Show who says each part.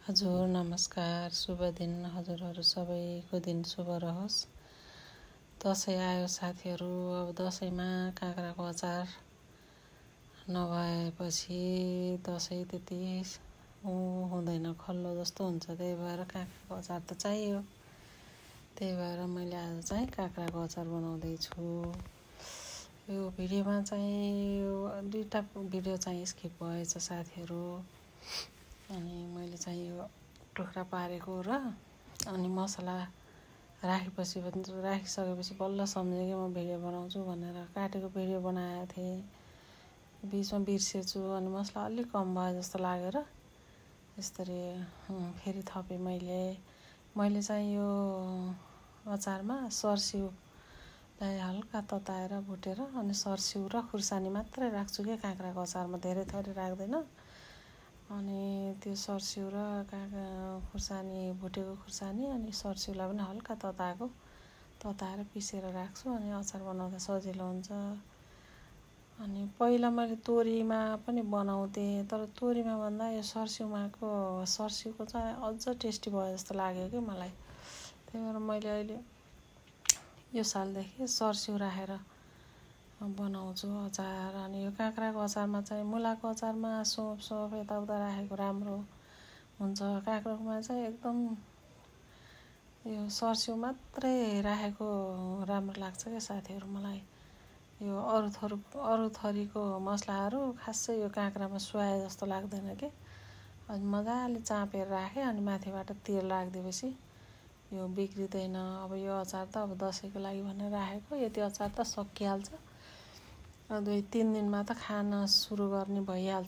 Speaker 1: हजुर नमस्कार, शुभ दिन। हजुरहरू सबैको दिन शुभ रहोस्। दसैँ आयो साथीहरू। अब दसैँमा काँक्राको अचार नभएपछि दसैँ त्यति हुँदैन, खल्लो जस्तो हुन्छ। त्यही भएर काँक्राको अचार त चाहियो। त्यही भएर मैले आज चाहिँ काँक्राको अचार बनाउँदैछु। यो भिडियोमा चाहिँ दुईवटा भिडियो चाहिँ स्किप भएछ साथीहरू। अनि मैले चाहिँ यो टुक्रा पारेको र अनि मसला राखिसकेपछि बल्ल सम्झेँ कि म भिडियो बनाउँछु भनेर काटेको भिडियो बनाएको थिएँ। बिचमा बिर्सेछु अनि मसला अलिक कम भयो जस्तो लागेर यसरी फेरि थपेँ। मैले चाहिँ यो अचारमा सर्स्युलाई हल्का तताएर भुटेर अनि सर्स्यु र खुर्सानी मात्रै राख्छु कि काँक्राको अचारमा धेरै थरी राख्दैन। अनि त्यो सर्स्यु र खुर्सानी, भुटेको खुर्सानी अनि सर्स्युलाई पनि हल्का तताएर पिसेर राख्छु। अनि अचार बनाउँदा सजिलो हुन्छ। अनि पहिला मैले तोरीमा पनि बनाउँथेँ, तर तोरीमा भन्दा यो सर्स्युको चाहिँ अझ टेस्टी भयो जस्तो लाग्यो कि मलाई। त्यही भएर मैले अहिले यो सालदेखि सर्स्यु राखेर बनाउँछु अचार। अनि यो काँक्राको अचारमा चाहिँ मुलाको अचारमा सोप यताउता राखेको राम्रो हुन्छ। काँक्राकोमा चाहिँ एकदम यो सर्स्यु मात्रै राखेको राम्रो लाग्छ क्या साथीहरू मलाई। यो अरू थरीको मसलाहरू खासै यो काँक्रामा सुहाए जस्तो लाग्दैन कि। अनि मजाले चापेर राखेँ अनि माथिबाट तेल राखिदिएपछि यो बिग्रिँदैन। अब यो अचार त अब दसैँको लागि भनेर राखेको, यति अचार त सकिहाल्छ। 2-3 दिनमा त खान सुरु गर्ने भइहाल्छ।